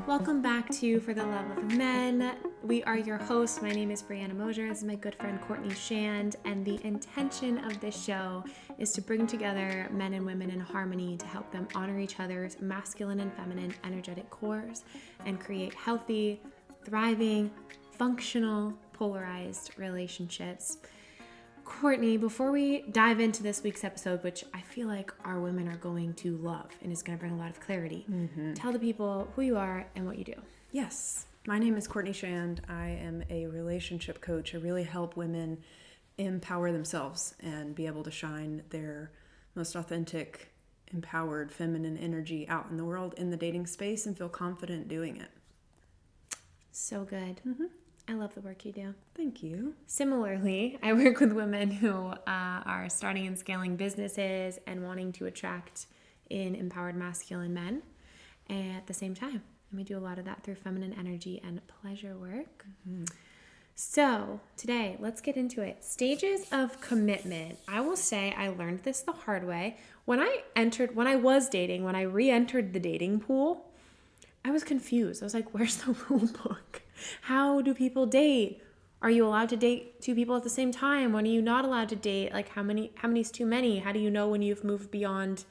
Welcome back to For the Love of Men. We are your hosts. My name is Brianna Mosier. This is my good friend Courtney Shand, and the intention of this show is to bring together men and women in harmony to help them honor each other's masculine and feminine energetic cores and create healthy, thriving, functional, polarized relationships. Courtney, before we dive into this week's episode, which I feel like our women are going to love and is going to bring a lot of clarity, tell the people who you are and what you do. Yes, my name is Courtney Shand. I am a relationship coach. I really help women empower themselves and be able to shine their most authentic, empowered, feminine energy out in the world, in the dating space, and feel confident doing it. So good. I love the work you do. Thank you. Similarly, I work with women who are starting and scaling businesses and wanting to attract in empowered masculine men at the same time. And we do a lot of that through feminine energy and pleasure work. So today, let's get into it. Stages of commitment. I will say I learned this the hard way. When I re-entered the dating pool, I was confused. I was like, where's the rule book? How do people date? Are you allowed to date two people at the same time? When are you not allowed to date? Like how many is too many? How do you know when you've moved beyond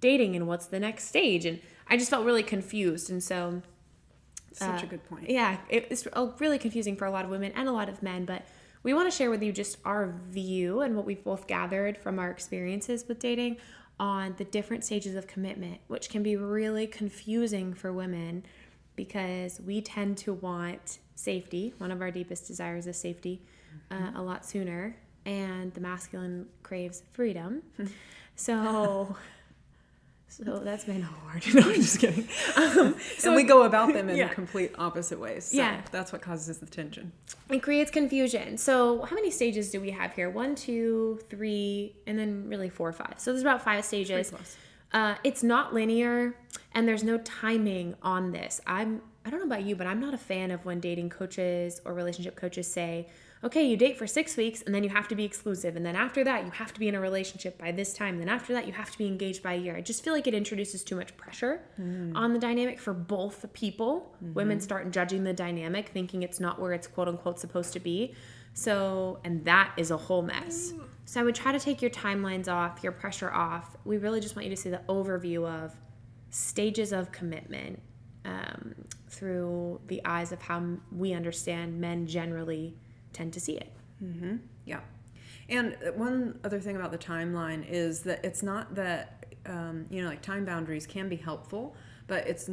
dating and what's the next stage? And I just felt really confused. And so Such a good point. Yeah, it's really confusing for a lot of women and a lot of men, but we want to share with you just our view and what we've both gathered from our experiences with dating on the different stages of commitment, which can be really confusing for women because we tend to want safety. One of our deepest desires is safety a lot sooner, and the masculine craves freedom. So that's been hard. No, I'm just kidding. So we go about them in complete opposite ways. So that's what causes the tension. It creates confusion. So how many stages do we have here? 1, 2, 3, and then really 4 or 5. So there's about 5 stages. It's not linear, and there's no timing on this. I don't know about you, but I'm not a fan of when dating coaches or relationship coaches say, okay, you date for 6 weeks and then you have to be exclusive. And then after that, you have to be in a relationship by this time. Then after that, you have to be engaged by a year. I just feel like it introduces too much pressure on the dynamic for both people. Women start judging the dynamic, thinking it's not where it's quote unquote supposed to be. So, and that is a whole mess. So I would try to take your timelines off, your pressure off. We really just want you to see the overview of stages of commitment through the eyes of how we understand men generally tend to see it. Yeah. And one other thing about the timeline is that it's not that, like time boundaries can be helpful, but it's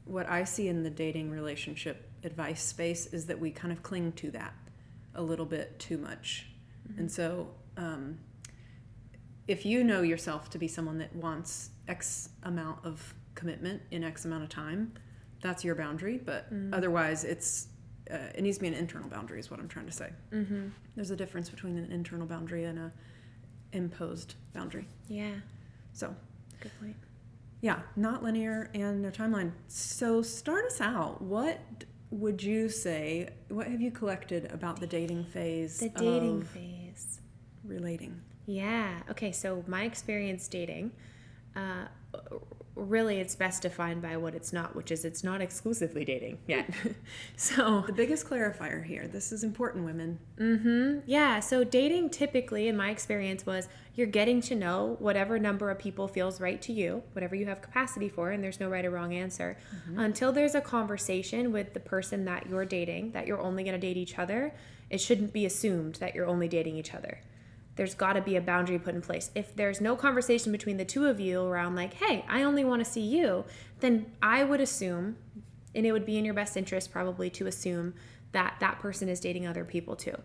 what I see in the dating relationship advice space is that we kind of cling to that a little bit too much. And so if you know yourself to be someone that wants X amount of commitment in X amount of time, that's your boundary. But otherwise, it needs to be an internal boundary is what I'm trying to say. There's a difference between an internal boundary and a imposed boundary. Yeah. So. Good point. Yeah, not linear and no timeline. So start us out. What would you say, what have you collected about the dating phase? The dating phase. Relating. Yeah. Okay, so my experience dating, really it's best defined by what it's not, which is it's not exclusively dating yet. So the biggest clarifier here, this is important, women. Yeah, so dating typically in my experience was you're getting to know whatever number of people feels right to you, whatever you have capacity for, and there's no right or wrong answer, until there's a conversation with the person that you're dating, that you're only going to date each other. It shouldn't be assumed that you're only dating each other. There's got to be a boundary put in place. If there's no conversation between the two of you around like, hey, I only want to see you, then I would assume, and it would be in your best interest probably to assume that that person is dating other people too.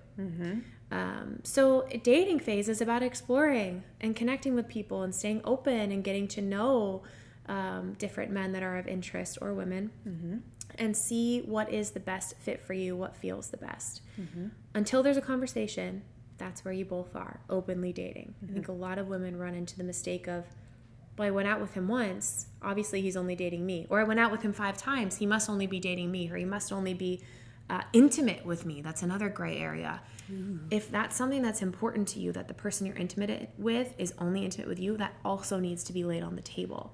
So dating phase is about exploring and connecting with people and staying open and getting to know different men that are of interest or women and see what is the best fit for you, what feels the best. Until there's a conversation, that's where you both are, openly dating. I think a lot of women run into the mistake of, well, I went out with him once, obviously he's only dating me. Or I went out with him 5 times, he must only be dating me, or he must only be Intimate with me, that's another gray area. If that's something that's important to you, that the person you're intimate with is only intimate with you, that also needs to be laid on the table.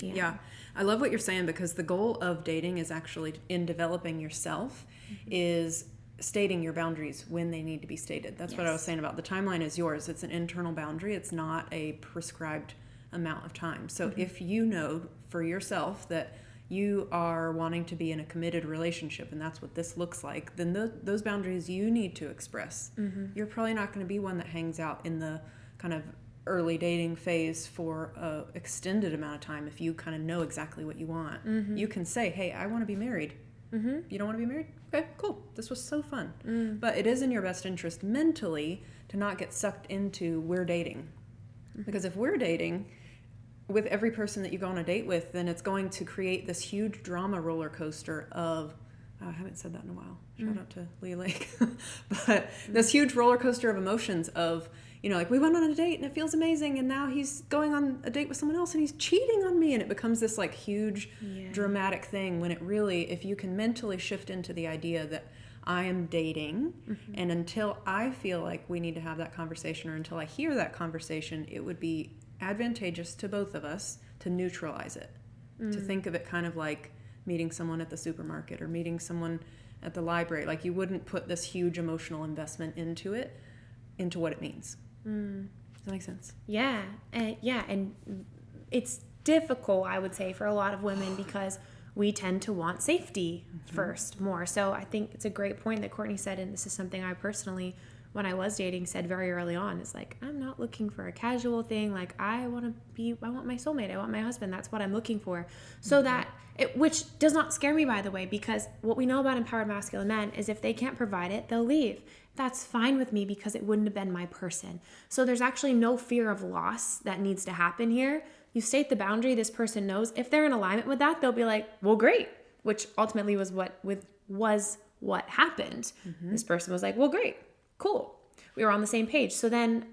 Yeah. I love what you're saying, because the goal of dating is actually, in developing yourself, is stating your boundaries when they need to be stated. That's what I was saying about the timeline is yours. It's an internal boundary. It's not a prescribed amount of time. So if you know for yourself that you are wanting to be in a committed relationship and that's what this looks like, then those boundaries you need to express. You're probably not going to be one that hangs out in the kind of early dating phase for a extended amount of time. If you kind of know exactly what you want, you can say, hey, I want to be married. You don't want to be married? Okay, cool. This was so fun. But it is in your best interest mentally to not get sucked into we're dating. Because if we're dating with every person that you go on a date with, then it's going to create this huge drama roller coaster of, I haven't said that in a while. Shout out to Lee Lake. But this huge roller coaster of emotions of, like we went on a date and it feels amazing, and now he's going on a date with someone else and he's cheating on me, and it becomes this like huge dramatic thing, when it really, if you can mentally shift into the idea that I am dating, and until I feel like we need to have that conversation, or until I hear that conversation, it would be advantageous to both of us to neutralize it, to think of it kind of like meeting someone at the supermarket or meeting someone at the library. Like, you wouldn't put this huge emotional investment into what it means. Does that make sense? Yeah. And it's difficult, I would say, for a lot of women, because we tend to want safety first more. So I think it's a great point that Courtney said, and this is something I personally, when I was dating, said very early on, is like, I'm not looking for a casual thing. Like, I want my soulmate. I want my husband. That's what I'm looking for. So that, which does not scare me, by the way, because what we know about empowered masculine men is if they can't provide it, they'll leave. That's fine with me, because it wouldn't have been my person. So there's actually no fear of loss that needs to happen here. You state the boundary, this person knows. If they're in alignment with that, they'll be like, well, great, which ultimately was what happened. This person was like, well, great. Cool. We were on the same page. So then,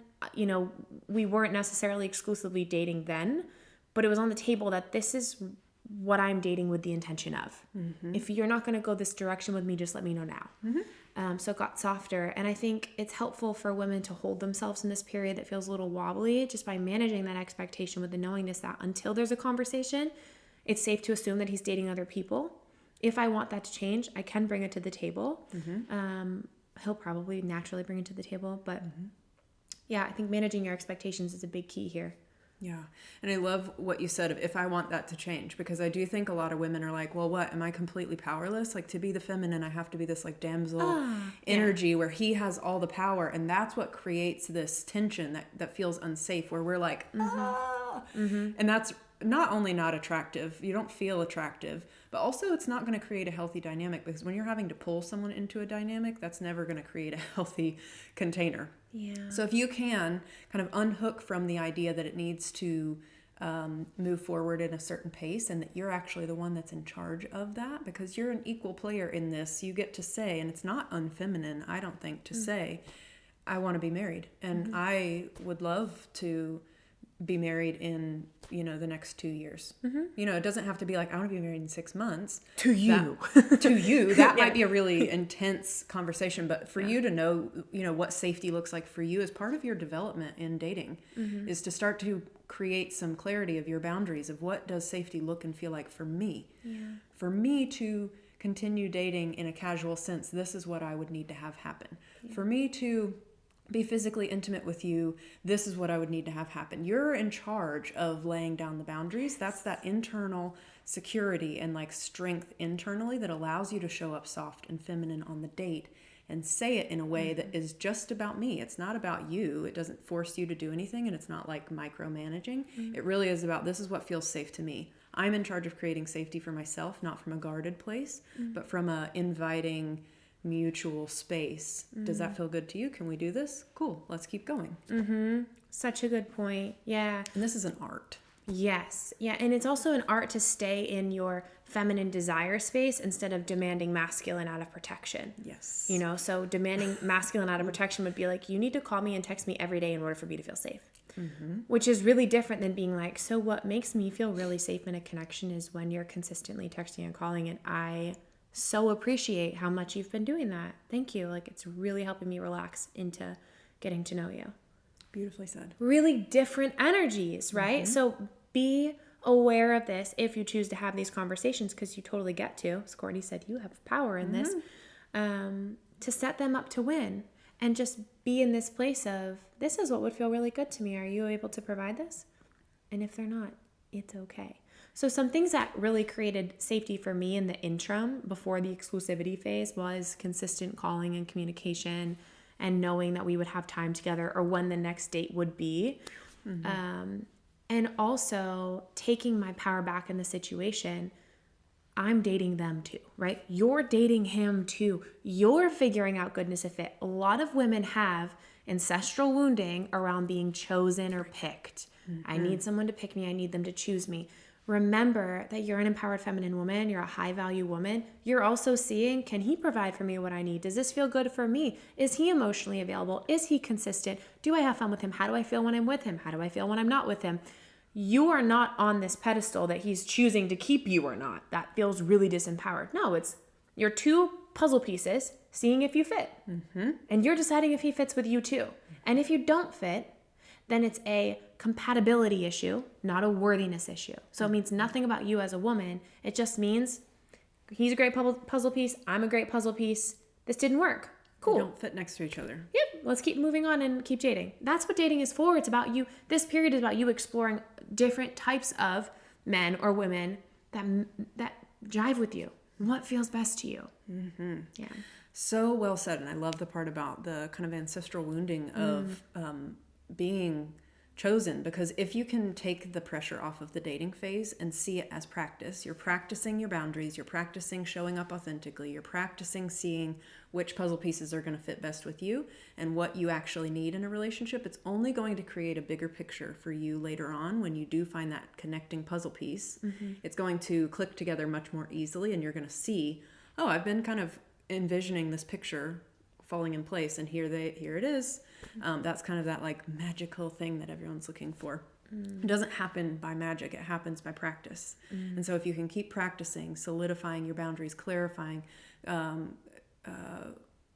we weren't necessarily exclusively dating then, but it was on the table that this is what I'm dating with the intention of. If you're not going to go this direction with me, just let me know now. So it got softer. And I think it's helpful for women to hold themselves in this period that feels a little wobbly, just by managing that expectation with the knowingness that until there's a conversation, it's safe to assume that he's dating other people. If I want that to change, I can bring it to the table. He'll probably naturally bring it to the table. But yeah, I think managing your expectations is a big key here. Yeah. And I love what you said of if I want that to change, because I do think a lot of women are like, well, what, am I completely powerless? Like, to be the feminine, I have to be this like damsel energy where he has all the power. And that's what creates this tension that feels unsafe, where we're like, and that's not only not attractive, you don't feel attractive, but also it's not going to create a healthy dynamic, because when you're having to pull someone into a dynamic, that's never going to create a healthy container. Yeah. So if you can kind of unhook from the idea that it needs to move forward in a certain pace, and that you're actually the one that's in charge of that, because you're an equal player in this, you get to say, and it's not unfeminine, I don't think, to say, I want to be married, and I would love to be married in the next 2 years. It doesn't have to be like, I want to be married in 6 months To you. That might be a really intense conversation, but for you to know what safety looks like for you as part of your development in dating is to start to create some clarity of your boundaries of what does safety look and feel like for me. For me to continue dating in a casual sense, this is what I would need to have happen. For me to be physically intimate with you, this is what I would need to have happen. You're in charge of laying down the boundaries. That's that internal security and like strength internally that allows you to show up soft and feminine on the date and say it in a way that is just about me. It's not about you. It doesn't force you to do anything, and it's not like micromanaging. It really is about, this is what feels safe to me. I'm in charge of creating safety for myself, not from a guarded place, but from a inviting mutual space. Does that feel good to you? Can we do this? Cool. Let's keep going. Such a good point. Yeah. And this is an art. Yes. Yeah. And it's also an art to stay in your feminine desire space instead of demanding masculine out of protection. Yes. So demanding masculine out of protection would be like, you need to call me and text me every day in order for me to feel safe. Which is really different than being like, so what makes me feel really safe in a connection is when you're consistently texting and calling and I so appreciate how much you've been doing that. Thank you. Like, it's really helping me relax into getting to know you. Beautifully said. Really different energies, right? So be aware of this if you choose to have these conversations, because you totally get to, as Courtney said, you have power in this, to set them up to win and just be in this place of, this is what would feel really good to me. Are you able to provide this? And if they're not, it's okay. So some things that really created safety for me in the interim before the exclusivity phase was consistent calling and communication, and knowing that we would have time together or when the next date would be. And also taking my power back in the situation. I'm dating them too, right? You're dating him too. You're figuring out goodness of fit. A lot of women have ancestral wounding around being chosen or picked. I need someone to pick me. I need them to choose me. Remember that you're an empowered feminine woman. You're a high value woman. You're also seeing, can he provide for me what I need? Does this feel good for me? Is he emotionally available? Is he consistent? Do I have fun with him? How do I feel when I'm with him? How do I feel when I'm not with him? You are not on this pedestal that he's choosing to keep you or not. That feels really disempowered. No, it's your two puzzle pieces, seeing if you fit. And you're deciding if he fits with you too. And if you don't fit, then it's a compatibility issue, not a worthiness issue. So it means nothing about you as a woman. It just means he's a great puzzle piece. I'm a great puzzle piece. This didn't work. Cool. They don't fit next to each other. Yep. Let's keep moving on and keep dating. That's what dating is for. It's about you. This period is about you exploring different types of men or women that jive with you. What feels best to you. Yeah. So well said. And I love the part about the kind of ancestral wounding of being chosen, because if you can take the pressure off of the dating phase and see it as practice, you're practicing your boundaries, you're practicing showing up authentically, you're practicing seeing which puzzle pieces are going to fit best with you and what you actually need in a relationship. It's only going to create a bigger picture for you later on when you do find that connecting puzzle piece. It's going to click together much more easily, and you're going to see, oh, I've been kind of envisioning this picture falling in place, and here it is. That's kind of that like magical thing that everyone's looking for. It doesn't happen by magic, it happens by practice. And so if you can keep practicing, solidifying your boundaries, clarifying,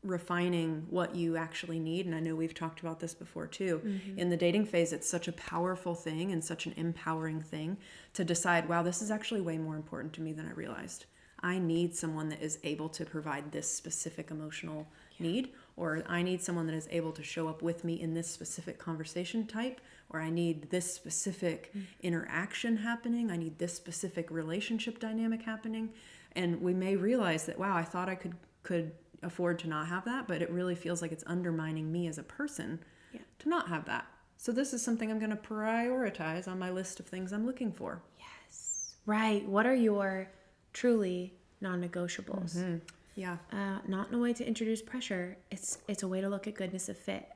refining what you actually need, and I know we've talked about this before too, in the dating phase, it's such a powerful thing and such an empowering thing to decide, wow, this is actually way more important to me than I realized. I need someone that is able to provide this specific emotional need, or I need someone that is able to show up with me in this specific conversation type, or I need this specific interaction happening, I need this specific relationship dynamic happening. And we may realize that, wow, I thought I could afford to not have that, but it really feels like it's undermining me as a person to not have that. So this is something I'm going to prioritize on my list of things I'm looking for. Yes. Right. What are your truly non-negotiables? Yeah. Not in a way to introduce pressure. It's a way to look at goodness of fit.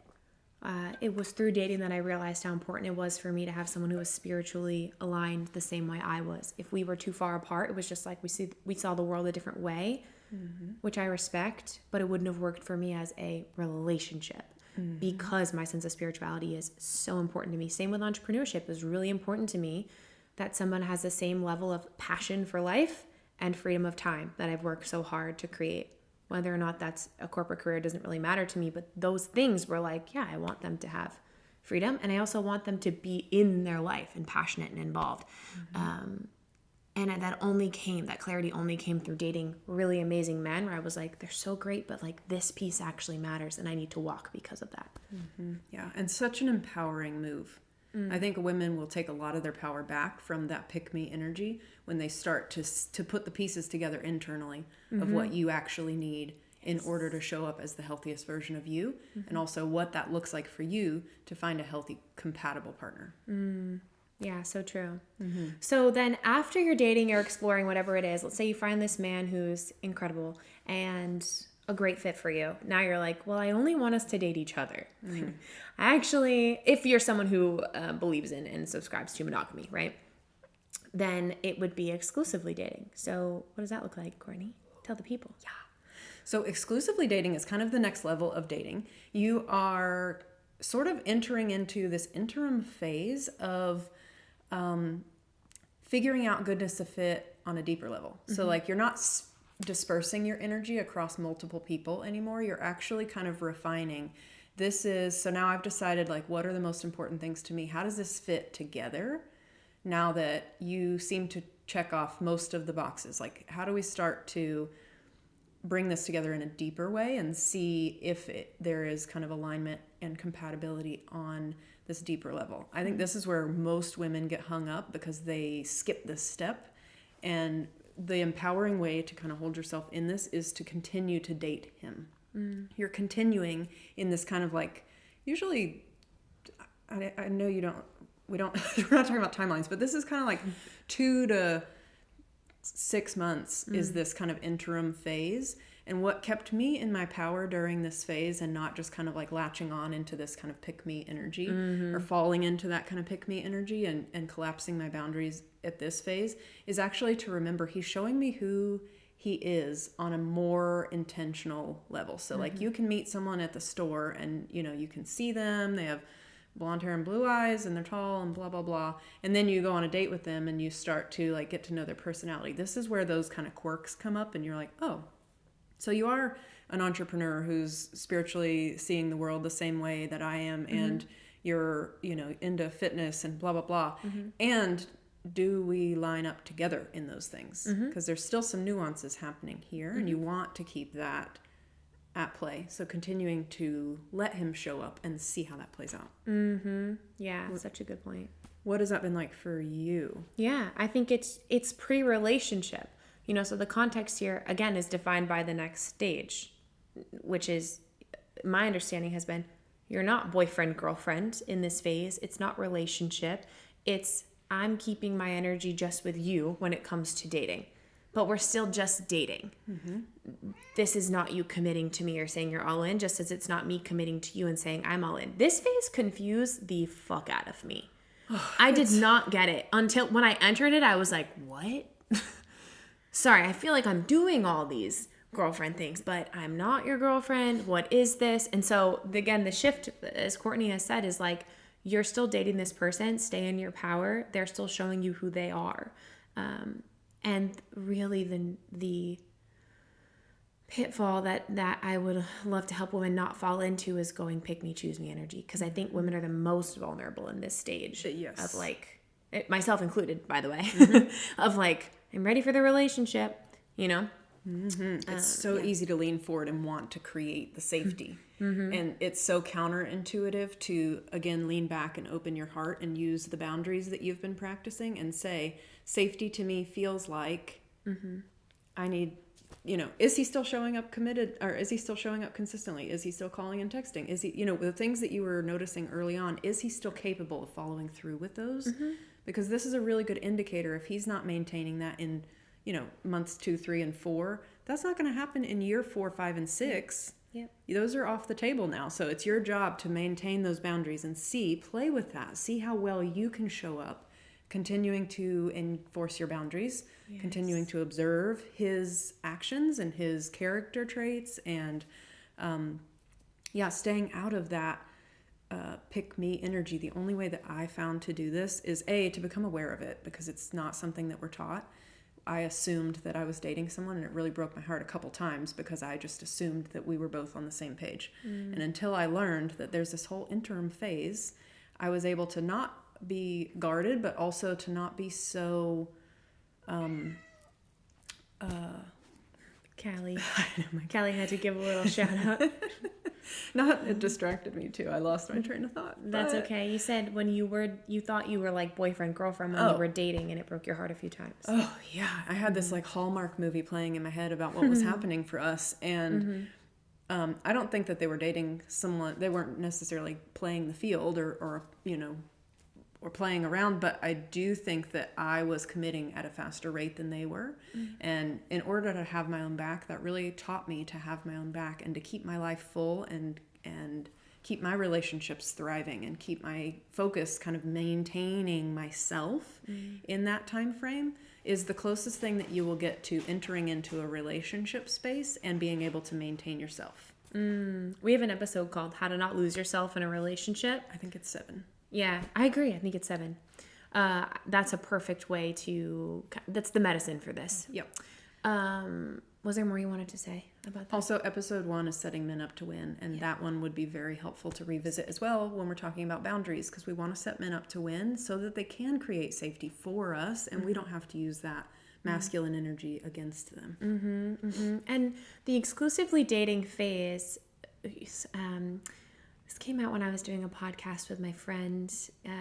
It was through dating that I realized how important it was for me to have someone who was spiritually aligned the same way I was. If we were too far apart, it was just like we saw the world a different way, which I respect, but it wouldn't have worked for me as a relationship because my sense of spirituality is so important to me. Same with entrepreneurship. It was really important to me that someone has the same level of passion for life and freedom of time that I've worked so hard to create. Whether or not that's a corporate career doesn't really matter to me, but those things were like, yeah, I want them to have freedom, and I also want them to be in their life and passionate and involved. And that clarity only came through dating really amazing men, where I was like, they're so great, but like this piece actually matters, and I need to walk because of that. Yeah, and such an empowering move. I think women will take a lot of their power back from that pick-me energy when they start to put the pieces together internally of what you actually need in order to show up as the healthiest version of you, and also what that looks like for you to find a healthy, compatible partner. Yeah, so true. So then after you're dating, you're exploring whatever it is. Let's say you find this man who's incredible and a great fit for you. Now you're like, well, I only want us to date each other. Actually, if you're someone who believes in and subscribes to monogamy, right? Then it would be exclusively dating. So what does that look like, Courtney? Tell the people. Yeah. So exclusively dating is kind of the next level of dating. You are sort of entering into this interim phase of figuring out goodness of fit on a deeper level. So like you're not dispersing your energy across multiple people anymore. You're actually kind of refining. So now I've decided, like, what are the most important things to me? How does this fit together now that you seem to check off most of the boxes? Like, how do we start to bring this together in a deeper way and see if there is kind of alignment and compatibility on this deeper level? I think this is where most women get hung up because they skip this step. And the empowering way to kind of hold yourself in this is to continue to date him. You're continuing in this kind of like, usually, I know we're not talking about timelines, but this is kind of like 2 to 6 months is this kind of interim phase. And what kept me in my power during this phase and not just kind of like latching on into this kind of pick me energy or falling into that kind of pick me energy and collapsing my boundaries at this phase is actually to remember he's showing me who he is on a more intentional level. So like you can meet someone at the store and you can see them, they have blonde hair and blue eyes and they're tall and blah blah blah, and then you go on a date with them and you start to like get to know their personality. This is where those kind of quirks come up and you're like, oh, so you are an entrepreneur who's spiritually seeing the world the same way that I am, and you're into fitness and blah blah blah. And do we line up together in those things? Because there's still some nuances happening here, and you want to keep that at play. So continuing to let him show up and see how that plays out. Yeah, such a good point. What has that been like for you? Yeah, I think it's pre-relationship. So the context here, again, is defined by the next stage, which is, my understanding has been, you're not boyfriend, girlfriend in this phase. It's not relationship. It's, I'm keeping my energy just with you when it comes to dating. But we're still just dating. This is not you committing to me or saying you're all in, just as it's not me committing to you and saying I'm all in. This phase confused the fuck out of me. I did not get it until when I entered it. I was like, what? Sorry, I feel like I'm doing all these girlfriend things, but I'm not your girlfriend. What is this? And so, again, the shift, as Courtney has said, is like, you're still dating this person. Stay in your power. They're still showing you who they are. And really the pitfall that I would love to help women not fall into is going pick me, choose me energy. Because I think women are the most vulnerable in this stage. Yes. Of like, myself included, by the way, of like, I'm ready for the relationship, It's so easy to lean forward and want to create the safety. And it's so counterintuitive to, again, lean back and open your heart and use the boundaries that you've been practicing and say, safety to me feels like I need, is he still showing up committed, or is he still showing up consistently? Is he still calling and texting? Is he, the things that you were noticing early on, is he still capable of following through with those? Because this is a really good indicator. If he's not maintaining that in, months 2, 3, and 4, that's not going to happen in year 4, 5, and 6. Yep. Those are off the table now. So it's your job to maintain those boundaries and play with that. See how well you can show up, continuing to enforce your boundaries, continuing to observe his actions and his character traits, and staying out of that pick me energy. The only way that I found to do this is to become aware of it, because it's not something that we're taught. I assumed that I was dating someone, and it really broke my heart a couple times because I just assumed that we were both on the same page. And until I learned that there's this whole interim phase, I was able to not be guarded, but also to not be so Callie. Callie had to give a little shout out. It distracted me too. I lost my train of thought. That's okay. You said when you thought you were like boyfriend, girlfriend when you were dating, and it broke your heart a few times. Oh yeah. I had this like Hallmark movie playing in my head about what was happening for us. And I don't think that they were dating someone. They weren't necessarily playing the field or playing around, but I do think that I was committing at a faster rate than they were. And in order to have my own back, that really taught me to have my own back and to keep my life full and keep my relationships thriving and keep my focus kind of maintaining myself in that time frame is the closest thing that you will get to entering into a relationship space and being able to maintain yourself. We have an episode called How to Not Lose Yourself in a Relationship. I think it's 7. Yeah, I agree. I think it's 7. That's a perfect way that's the medicine for this. Yep. Was there more you wanted to say about that? Also, episode 1 is setting men up to win, and that one would be very helpful to revisit as well when we're talking about boundaries, because we want to set men up to win so that they can create safety for us, and we don't have to use that masculine energy against them. And the exclusively dating phase, this came out when I was doing a podcast with my friend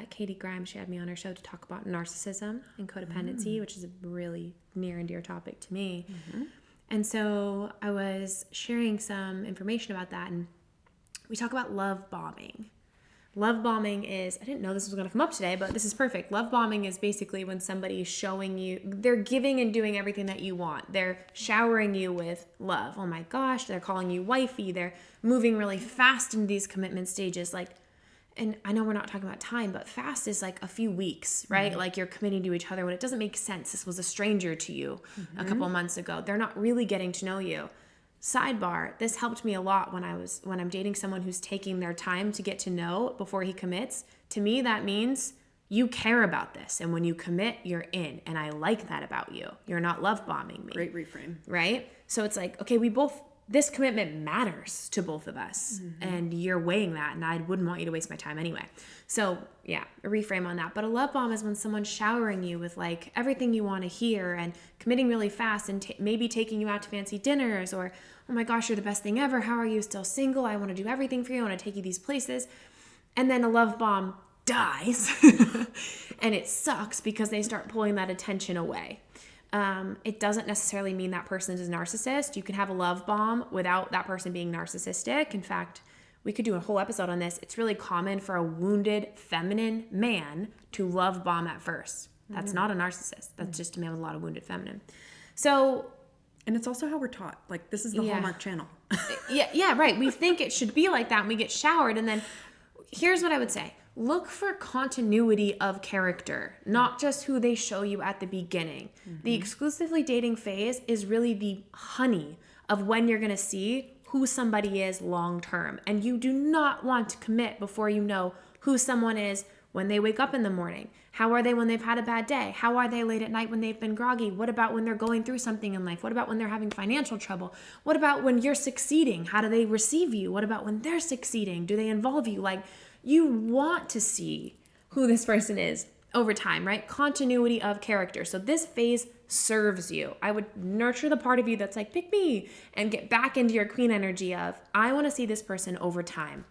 Katie Grimes. She had me on her show to talk about narcissism and codependency, which is a really near and dear topic to me. And so I was sharing some information about that, and we talk about love bombing. Love bombing is, I didn't know this was going to come up today, but this is perfect. Love bombing is basically when somebody's showing you, they're giving and doing everything that you want. They're showering you with love. Oh my gosh, they're calling you wifey. They're moving really fast in these commitment stages. Like, and I know we're not talking about time, but fast is like a few weeks, right? Like you're committing to each other when it doesn't make sense. This was a stranger to you a couple months ago. They're not really getting to know you. Sidebar, this helped me a lot when I'm dating someone who's taking their time to get to know before he commits. To me, that means you care about this. And when you commit, you're in. And I like that about you. You're not love bombing me. Great reframe. Right? So it's like, okay, this commitment matters to both of us. And you're weighing that. And I wouldn't want you to waste my time anyway. So yeah, a reframe on that. But a love bomb is when someone's showering you with like everything you want to hear and committing really fast and maybe taking you out to fancy dinners, or, oh my gosh, you're the best thing ever. How are you still single? I want to do everything for you. I want to take you these places. And then a love bomb dies and it sucks because they start pulling that attention away. It doesn't necessarily mean that person is a narcissist. You can have a love bomb without that person being narcissistic. In fact, we could do a whole episode on this. It's really common for a wounded feminine man to love bomb at first. That's not a narcissist. That's just a man with a lot of wounded feminine. So, and it's also how we're taught. Like, this is the Hallmark Channel. yeah, right. We think it should be like that, and we get showered. And then here's what I would say. Look for continuity of character, not just who they show you at the beginning. The exclusively dating phase is really the honey of when you're going to see who somebody is long term. And you do not want to commit before you know who someone is when they wake up in the morning. How are they when they've had a bad day? How are they late at night when they've been groggy? What about when they're going through something in life? What about when they're having financial trouble? What about when you're succeeding? How do they receive you? What about when they're succeeding? Do they involve you? Like, you want to see who this person is over time, right? Continuity of character. So this phase serves you. I would nurture the part of you that's like, pick me, and get back into your queen energy of, I want to see this person over time.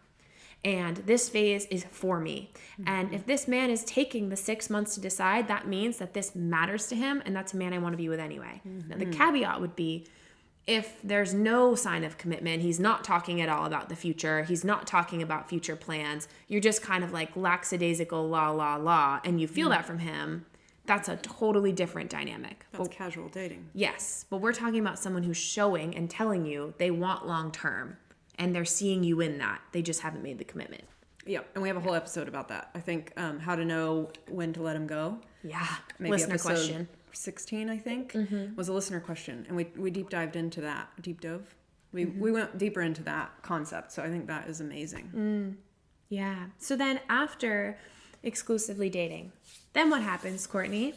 And this phase is for me. And if this man is taking the 6 months to decide, that means that this matters to him, and that's a man I want to be with anyway. Now, the caveat would be, if there's no sign of commitment, he's not talking at all about the future, he's not talking about future plans, you're just kind of like lackadaisical, la, and you feel that from him, that's a totally different dynamic. That's casual dating. Yes, but we're talking about someone who's showing and telling you they want long term, and they're seeing you in that. They just haven't made the commitment. Yeah, and we have a whole episode about that. I think how to know when to let him go. Yeah, Maybe listener question. 16, I think, was a listener question, and we deep dived into that. We went deeper into that concept, so I think that is amazing. Yeah. So then after exclusively dating, then what happens, Courtney?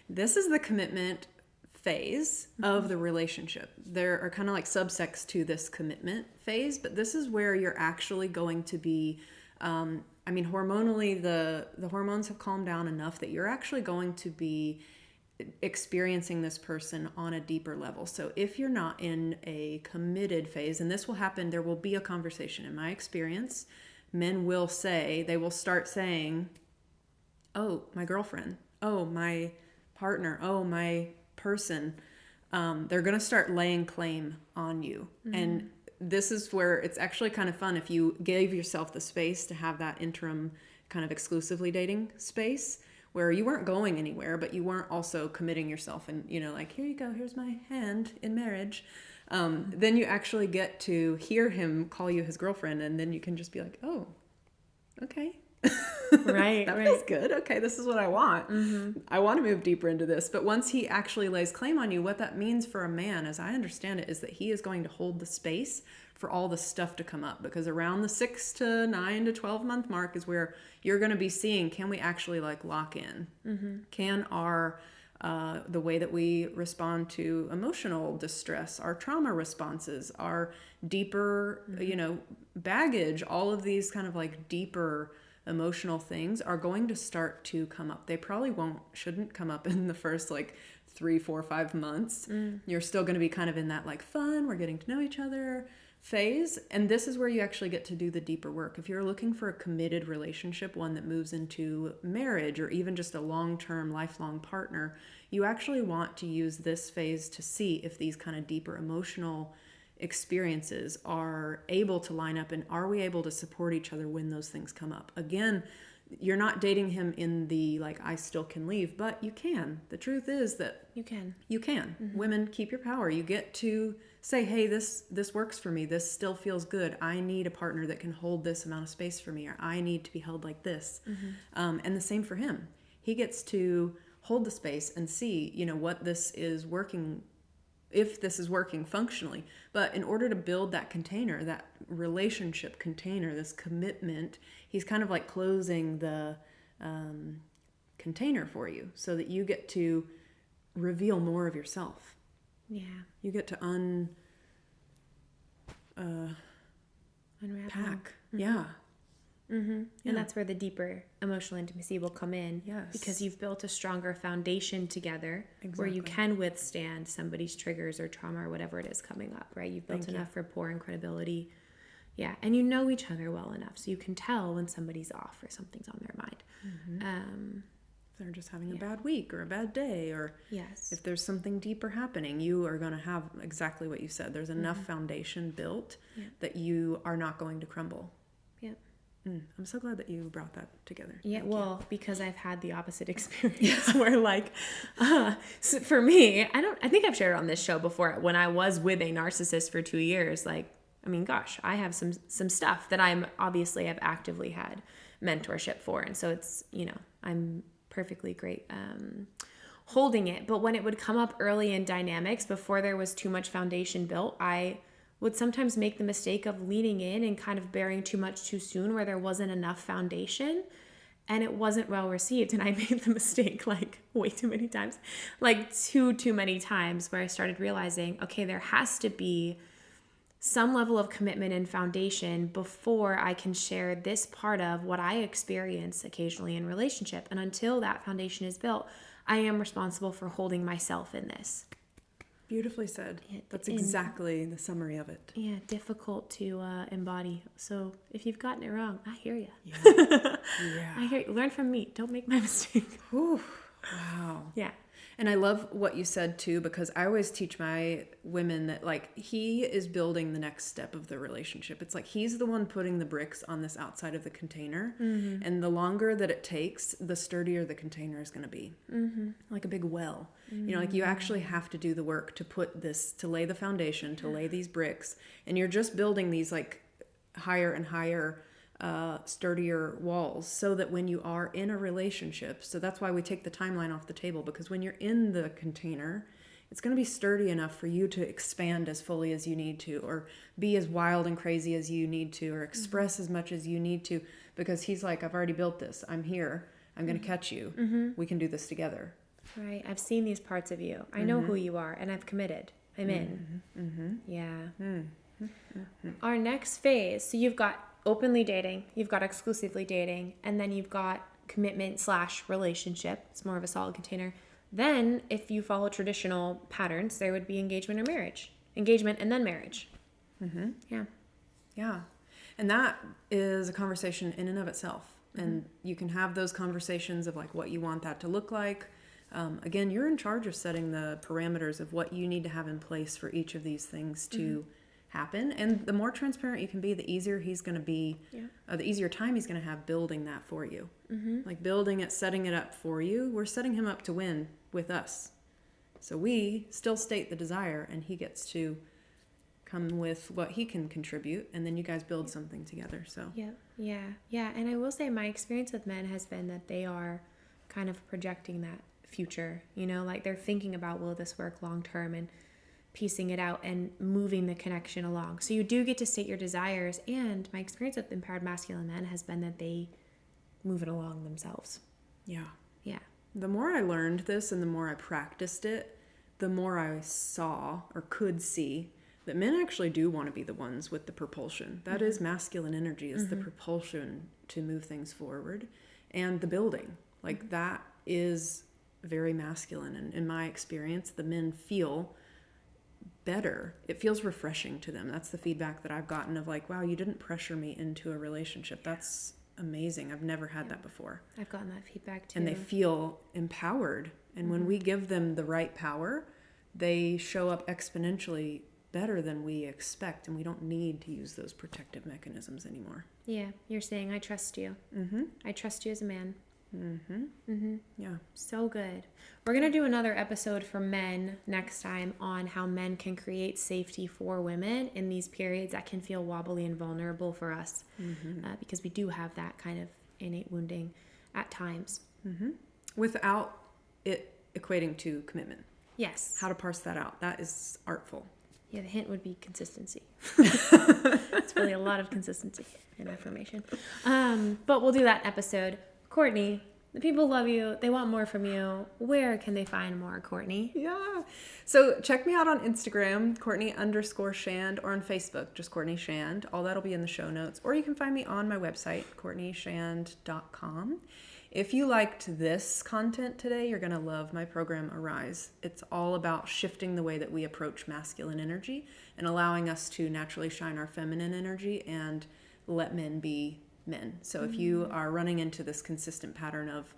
This is the commitment phase of the relationship. There are kind of like subsects to this commitment phase, but this is where you're actually going to be hormonally, the hormones have calmed down enough that you're actually going to be experiencing this person on a deeper level. So if you're not in a committed phase, and this will happen, there will be a conversation. In my experience, men will start saying, oh, my girlfriend, oh, my partner, oh, my person. They're going to start laying claim on you. And this is where it's actually kind of fun if you gave yourself the space to have that interim kind of exclusively dating space where you weren't going anywhere, but you weren't also committing yourself and, like, here you go, here's my hand in marriage. Then you actually get to hear him call you his girlfriend, and then you can just be like, oh, okay. Right, that feels good. Okay, this is what I want. I want to move deeper into this. But once he actually lays claim on you, what that means for a man, as I understand it, is that he is going to hold the space for all the stuff to come up, because around the 6 to 9 to 12 month mark is where you're going to be seeing, can we actually like lock in? Can our the way that we respond to emotional distress, our trauma responses, our deeper, baggage, all of these kind of like deeper emotional things are going to start to come up. They probably shouldn't come up in the first like 3, 4, 5 months. You're still going to be kind of in that like fun, we're getting to know each other phase. And this is where you actually get to do the deeper work. If you're looking for a committed relationship, one that moves into marriage or even just a long-term, lifelong partner, you actually want to use this phase to see if these kind of deeper emotional experiences are able to line up, and are we able to support each other when those things come up. Again, you're not dating him in the like I still can leave, but you can. The truth is that you can. Women, keep your power. You get to say, hey, this works for me. This still feels good. I need a partner that can hold this amount of space for me, or I need to be held like this. And the same for him. He gets to hold the space and see, what this is working, if this is working functionally. But in order to build that container, that relationship container, this commitment, he's kind of like closing the container for you so that you get to reveal more of yourself. Yeah. You get to unwrap. Pack. Yeah. And that's where the deeper emotional intimacy will come in. Yes. Because you've built a stronger foundation together where you can withstand somebody's triggers or trauma or whatever it is coming up, right? You've built enough rapport and credibility. Yeah. And you know each other well enough so you can tell when somebody's off or something's on their mind. If they're just having a bad week or a bad day, or if there's something deeper happening, you are going to have exactly what you said. There's enough foundation built that you are not going to crumble. I'm so glad that you brought that together. Yeah, because I've had the opposite experience where so for me, I think I've shared on this show before, when I was with a narcissist for 2 years, I have some stuff that I've actively had mentorship for. And so it's, I'm perfectly great holding it. But when it would come up early in dynamics, before there was too much foundation built, I would sometimes make the mistake of leaning in and kind of bearing too much too soon where there wasn't enough foundation and it wasn't well received. And I made the mistake way too many times, too many times, where I started realizing, okay, there has to be some level of commitment and foundation before I can share this part of what I experience occasionally in relationship. And until that foundation is built, I am responsible for holding myself in this. Beautifully said. That's exactly the summary of it. Yeah, difficult to embody. So if you've gotten it wrong, I hear you. Yeah. I hear you. Learn from me. Don't make my mistake. Whew. Wow. Yeah. And I love what you said too, because I always teach my women that he is building the next step of the relationship. It's he's the one putting the bricks on this outside of the container. And the longer that it takes, the sturdier the container is going to be. Like a big well. You actually have to do the work to to lay the foundation, to lay these bricks. And you're just building these higher and higher sturdier walls, so that when you are in a relationship, so that's why we take the timeline off the table, because when you're in the container, it's going to be sturdy enough for you to expand as fully as you need to, or be as wild and crazy as you need to, or express as much as you need to, because he's I've already built this. I'm here. I'm going to catch you. We can do this together. Right. I've seen these parts of you. I know who you are, and I've committed. I'm in. Yeah. Our next phase, so you've got openly dating, you've got exclusively dating, and then you've got commitment / relationship. It's more of a solid container. Then if you follow traditional patterns, there would be engagement or marriage. Engagement and then marriage. Yeah. And that is a conversation in and of itself. And you can have those conversations of what you want that to look like. Again, you're in charge of setting the parameters of what you need to have in place for each of these things to happen. And the more transparent you can be, the easier he's going to be, the easier time he's going to have building that for you. Building it, setting it up for you. We're setting him up to win with us. So we still state the desire, and he gets to come with what he can contribute, and then you guys build something together. So yeah. And I will say my experience with men has been that they are kind of projecting that future, they're thinking about, will this work long term, and piecing it out and moving the connection along. So you do get to state your desires, and my experience with empowered masculine men has been that they move it along themselves. Yeah. The more I learned this and the more I practiced it, the more I saw or could see that men actually do want to be the ones with the propulsion. That is masculine energy, is the propulsion to move things forward, and the building. Like that is very masculine. And in my experience, the men feel better. It feels refreshing to them. That's the feedback that I've gotten of like, wow, you didn't pressure me into a relationship. That's amazing. I've never had that before. I've gotten that feedback too. And they feel empowered. And when we give them the right power, they show up exponentially better than we expect. And we don't need to use those protective mechanisms anymore. Yeah, you're saying, I trust you. I trust you as a man. Yeah. So good. We're going to do another episode for men next time on how men can create safety for women in these periods that can feel wobbly and vulnerable for us, because we do have that kind of innate wounding at times. Without it equating to commitment. Yes. How to parse that out. That is artful. Yeah, the hint would be consistency. It's really a lot of consistency in affirmation. But we'll do that episode. Courtney, the people love you. They want more from you. Where can they find more, Courtney? Yeah. So check me out on Instagram, Courtney_Shand, or on Facebook, just Courtney Shand. All that'll be in the show notes. Or you can find me on my website, CourtneyShand.com. If you liked this content today, you're going to love my program, Arise. It's all about shifting the way that we approach masculine energy and allowing us to naturally shine our feminine energy and let men be men. So if you are running into this consistent pattern of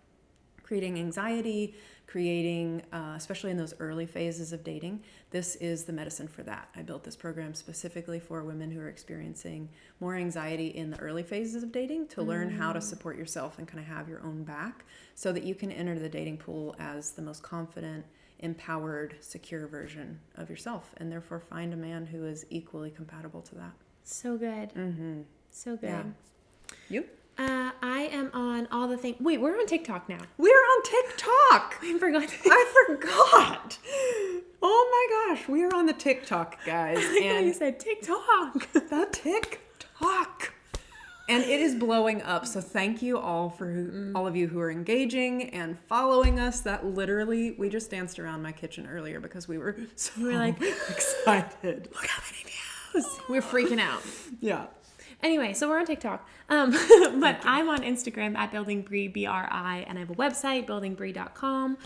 creating anxiety, especially in those early phases of dating, this is the medicine for that. I built this program specifically for women who are experiencing more anxiety in the early phases of dating to learn how to support yourself and kind of have your own back so that you can enter the dating pool as the most confident, empowered, secure version of yourself, and therefore find a man who is equally compatible to that. So good. So good. Yeah. You? I am on all the things. Wait, we're on TikTok now. We're on TikTok. I forgot. I forgot. Oh my gosh, we are on the TikTok, guys. And you said TikTok. The TikTok. And it is blowing up. So thank you all for all of you who are engaging and following us. That literally, we just danced around my kitchen earlier because we were so excited. Look how many views. We're freaking out. Yeah. Anyway, so we're on TikTok. But I'm on Instagram at buildingbree, BRI, and I have a website, buildingbree.com.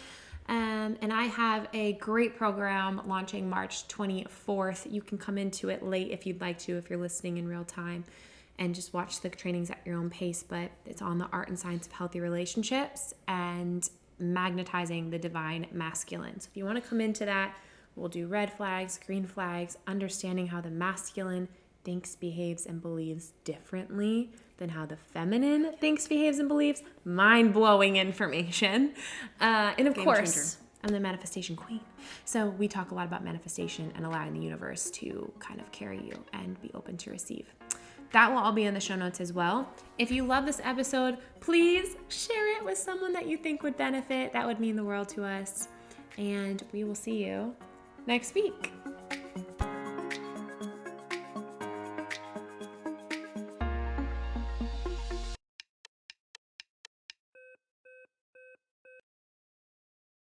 And I have a great program launching March 24th. You can come into it late if you'd like to, if you're listening in real time, and just watch the trainings at your own pace. But it's on the art and science of healthy relationships and magnetizing the divine masculine. So if you want to come into that, we'll do red flags, green flags, understanding how the masculine thinks, behaves, and believes differently than how the feminine thinks, behaves, and believes. Mind-blowing information. And of course, I'm the manifestation queen. So we talk a lot about manifestation and allowing the universe to kind of carry you and be open to receive. That will all be in the show notes as well. If you love this episode, please share it with someone that you think would benefit. That would mean the world to us. And we will see you next week.